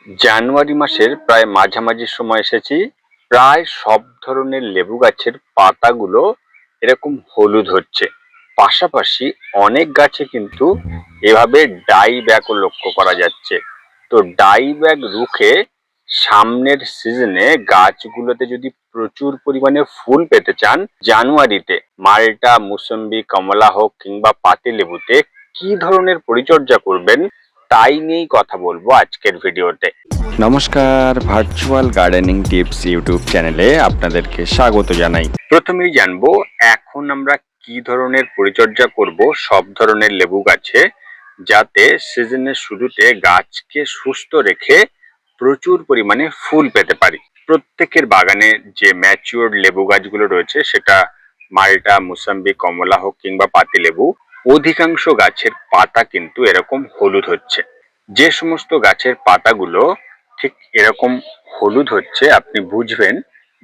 জানুয়ারি মাসের প্রায় মাঝামাঝি সময় এসেছি। প্রায় সব ধরনের লেবু গাছের পাতাগুলো এরকম হলুদ হচ্ছে। পাশাপাশি অনেক গাছে কিন্তু এভাবে ডাই ব্যাকও লক্ষ্য করা যাচ্ছে। তো ডাই ব্যাক রুখে সামনের সিজনে গাছগুলোতে যদি প্রচুর পরিমাণে ফুল পেতে চান, জানুয়ারিতে মাল্টা, মুসম্বি, কমলা হোক কিংবা পাতিলেবুতে কি ধরনের পরিচর্যা করবেন তাই নিয়েই কথা বলবো আজকের ভিডিওতে। নমস্কার, ভার্চুয়াল গার্ডেনিং টিপস ইউটিউব চ্যানেলে আপনাদেরকে স্বাগত জানাই। প্রথমেই জানবো এখন আমরা কি ধরনের পরিচর্যা করব সব ধরনের লেবু গাছে, যাতে সিজনের শুরুতে গাছকে সুস্থ রেখে প্রচুর পরিমাণে ফুল পেতে পারি। প্রত্যেকের বাগানে যে ম্যাচিওর লেবু গাছগুলো রয়েছে, সেটা মাল্টা, মুসাম্বি, কমলা হোক কিংবা পাতিলেবু, অধিকাংশ গাছের পাতা কিন্তু এরকম হলুদ হচ্ছে। যে সমস্ত গাছের পাতাগুলো ঠিক এরকম হলুদ হচ্ছে, আপনি বুঝবেন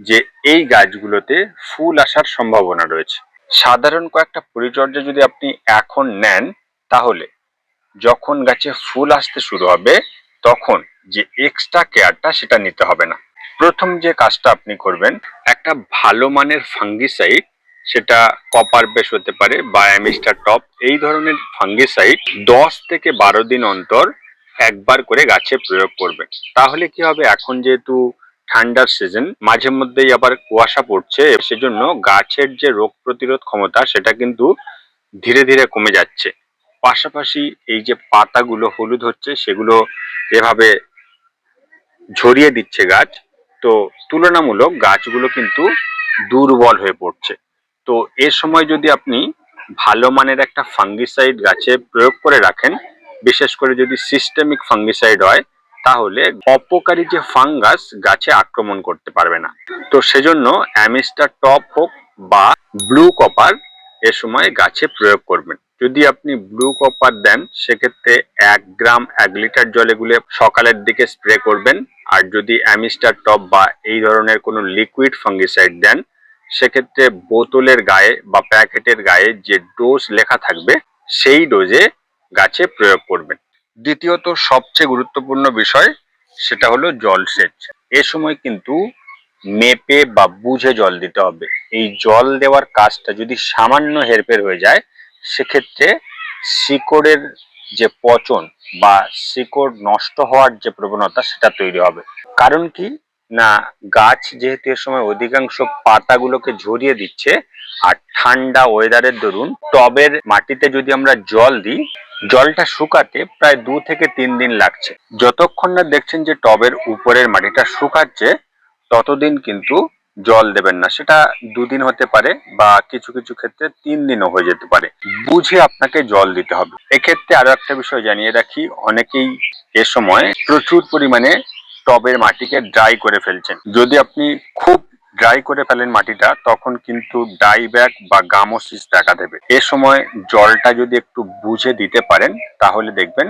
যে এই গাছগুলোতে ফুল আসার সম্ভাবনা রয়েছে। সাধারণ কয়েকটা পরিচর্যা যদি আপনি এখন নেন, তাহলে যখন গাছে ফুল আসতে শুরু হবে তখন যে এক্সট্রা কেয়ারটা সেটা নিতে হবে না। প্রথম যে কাজটা আপনি করবেন, একটা ভালো মানের ফাঙ্গিসাইড, সেটা কপার বেস হতে পারে বা অ্যামিস্টার টপ, এই ধরনের ফাঙ্গিসাইড 10 থেকে 12 দিন অন্তর একবার করে গাছে প্রয়োগ করবেন। তাহলে কি হবে, এখন যেহেতু ঠান্ডার সিজন, মাঝে মধ্যেই আবার কুয়াশা পড়ছে, সেজন্য গাছের যে রোগ প্রতিরোধ ক্ষমতা সেটা কিন্তু ধীরে ধীরে কমে যাচ্ছে। পাশাপাশি এই যে পাতাগুলো হলুদ হচ্ছে, সেগুলো এভাবে ঝরিয়ে দিচ্ছে গাছ, তো তুলনামূলক গাছগুলো কিন্তু দুর্বল হয়ে পড়ছে। তো এ সময় যদি আপনি ভালো মানের একটা ফাঙ্গিসাইড গাছে প্রয়োগ করে রাখেন, বিশেষ করে যদি সিস্টেমিক ফাঙ্গিসাইড হয়, তাহলে অপকারী যে ফাঙ্গাস গাছে আক্রমণ করতে পারবে না। তো সেজন্য অ্যামিস্টার টপ হোক বা ব্লু কপার এ সময় গাছে প্রয়োগ করবেন। যদি আপনি ব্লু কপার দেন, সেক্ষেত্রে 1 গ্রাম 1 লিটার জলে গুলে সকালের দিকে স্প্রে করবেন। আর যদি অ্যামিস্টার টপ বা এই ধরনের কোনো লিকুইড ফাঙ্গিসাইড দেন, সেক্ষেত্রে বোতলের গায়ে বা প্যাকেটের গায়ে যে ডোজ লেখা থাকবে সেই ডোজে গাছে প্রয়োগ করবেন। দ্বিতীয়ত সবচেয়ে গুরুত্বপূর্ণ বিষয়, সেটা হলো জলসেচ। এ সময় কিন্তু মেপে বা বুঝে জল দিতে হবে। এই জল দেওয়ার কাজটা যদি সামান্য হেরফের হয়ে যায়, সেক্ষেত্রে শিকড়ের যে পচন বা শিকড় নষ্ট হওয়ার যে প্রবণতা সেটা তৈরি হবে। কারণ কি না, গাছ যেহেতু এ সময় অধিকাংশ পাতাগুলোকে ঝরিয়ে দিচ্ছে, আর ঠান্ডা ওয়েদারের দরুন টবের মাটিতে যদি আমরা জল দিই, জলটা শুকাতে প্রায় 2 থেকে 3 দিন লাগছে। যতক্ষণ না দেখছেন যে টবের উপরের মাটিটা শুকাচ্ছে, ততদিন কিন্তু জল দেবেন না। সেটা 2 দিন হতে পারে বা কিছু কিছু ক্ষেত্রে 3 দিনও হয়ে যেতে পারে। বুঝে আপনাকে জল দিতে হবে। এক্ষেত্রে আরো একটা বিষয় জানিয়ে রাখি, অনেকেই এ সময় প্রচুর পরিমাণে টবের মাটিকে ড্রাই করে ফেলছেন। যদি আপনি খুব ড্রাই করে ফেলেন মাটিটা, তখন কিন্তু ডাই ব্যাক বা গামোসিস দেখা দেবে। এ সময় জলটা যদি একটু বুঝে দিতে পারেন, তাহলে দেখবেন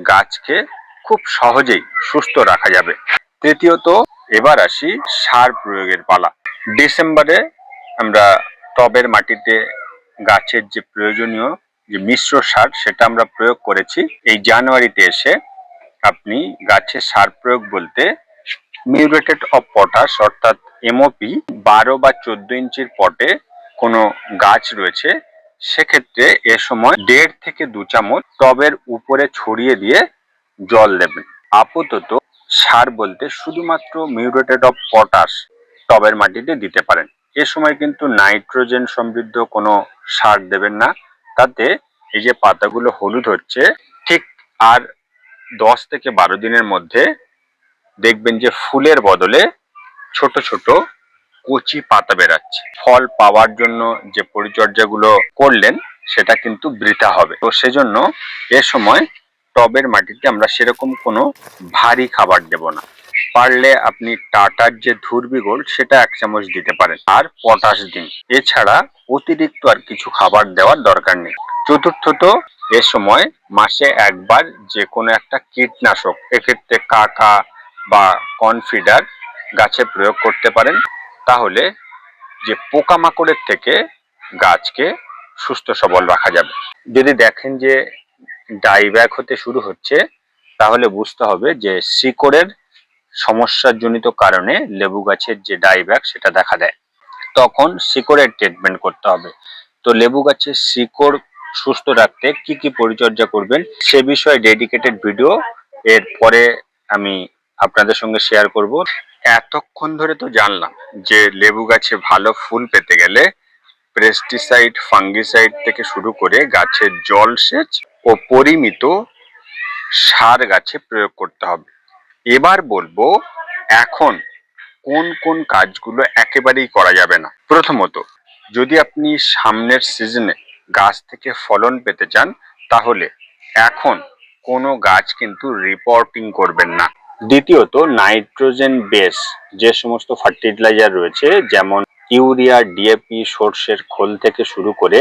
গাছকে খুব সহজেই সুস্থ রাখা যাবে। তৃতীয়ত, এবার আসি সার প্রয়োগের পালা। ডিসেম্বরে আমরা টবের মাটিতে গাছের যে প্রয়োজনীয় যে মিশ্র সার, সেটা আমরা প্রয়োগ করেছি। এই জানুয়ারিতে এসে আপনি গাছে সার প্রয়োগ বলতে মিউরেটেড অফ পটাশ অর্থাৎ এমওপি 12 বা 14 ইঞ্চির পটে কোনো গাছ রয়েছে, সেক্ষেত্রে এ সময় 1.5 থেকে 2 চামচ টবের উপরে ছড়িয়ে দিয়ে জল দেবেন। আপাতত সার বলতে শুধুমাত্র মিউরেটেড অফ পটাশ টবের মাটিতে দিতে পারেন। এ সময় কিন্তু নাইট্রোজেন সমৃদ্ধ কোনো সার দেবেন না, তাতে এই যে পাতাগুলো হলুদ হচ্ছে, ঠিক আর 10 থেকে 12 দিনের মধ্যে দেখবেন যে ফুলের বদলে ছোট ছোট কচি পাতা বেরাচ্ছে। ফল পাওয়ার জন্য যে পরিচর্যাগুলো করলেন, সেটা কিন্তু বৃথা হবে। তো সেজন্য এ সময় টবের মাটিতে আমরা সেরকম কোনো ভারী খাবার দেব না। পারলে আপনি টাটার যে ধুরবি গোল্ড, সেটা 1 চামচ দিতে পারেন, আর পটাশ দিন। এছাড়া অতিরিক্ত আর কিছু খাবার দেওয়ার দরকার নেই। চতুর্থত, এ সময় মাসে একবার যে কোনো একটা কীটনাশক, এক্ষেত্রে কাকা বা কনফিডার গাছে প্রয়োগ করতে পারেন। তাহলে যে পোকামাকড়ের থেকে গাছকে সুস্থ সবল রাখা যাবে। যদি দেখেন যে ডাইব্যাক হতে শুরু হচ্ছে, তাহলে বুঝতে হবে যে শিকড়ের সমস্যাজনিত কারণে লেবু গাছের যে ডাইব্যাক সেটা দেখা দেয়। তখন শিকড়ের ট্রিটমেন্ট করতে হবে। তো লেবু গাছের শিকড় সুস্থ রাখতে কি কি পরিচর্যা করবেন সে বিষয়ে ডেডিকেটেড ভিডিও এর পরে আমি আপনাদের সঙ্গে শেয়ার করব। এতক্ষণ ধরে তো জানলাম যে লেবু গাছে ভালো ফুল পেতে গেলে পেস্টিসাইড, ফাঙ্গিসাইড থেকে শুরু করে গাছের জলসেচ ও পরিমিত সার গাছে প্রয়োগ করতে হবে। এবার বলবো এখন কোন কোন কাজগুলো একেবারেই করা যাবে না। প্রথমত, যদি আপনি সামনের সিজনে গাছ থেকে ফলন পেতে চান তাহলে এখন কোনো গাছ কিন্তু রিপোর্টিং করবেন না। দ্বিতীয়ত, নাইট্রোজেন বেস যে সমস্ত ফার্টিলাইজার রয়েছে যেমন ইউরিয়া, ডিএপি, সর্ষের খোল থেকে শুরু করে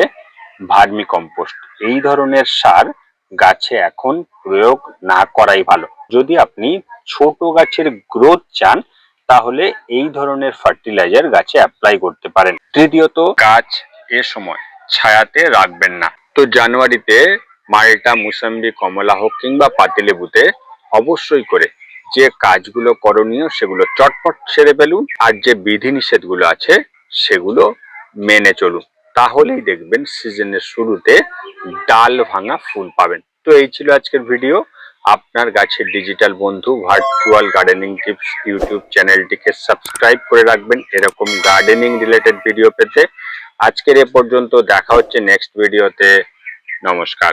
ভার্মি কম্পোস্ট, এই ধরনের সার গাছে এখন প্রয়োগ না করাই ভালো। যদি আপনি ছোট গাছের গ্রোথ চান তাহলে এই ধরনের ফার্টিলাইজার গাছে অ্যাপ্লাই করতে পারেন। তৃতীয়ত, গাছ এ সময় ছায়াতে রাখবেন না। তো জানুয়ারিতে মাল্টা, মুসাম্বি, কমলা হোক কিংবা পাতিলেবুতে অবশ্যই করে যে কাজগুলো করণীয় সেগুলো চটপট সেরে ফেলুন, আর যে বিধিনিষেধগুলো আছে সেগুলো মেনে চলুন। তাহলেই দেখবেন সিজনের শুরুতে ডাল ভাঙা ফুল পাবেন। তো এই ছিল আজকের ভিডিও। আপনার গাছের ডিজিটাল বন্ধু ভার্চুয়াল গার্ডেনিং টিপস ইউটিউব চ্যানেলটিকে সাবস্ক্রাইব করে রাখবেন এরকম গার্ডেনিং রিলেটেড ভিডিও পেতে। আজকের এ পর্যন্ত, দেখা হচ্ছে নেক্সট ভিডিওতে। নমস্কার।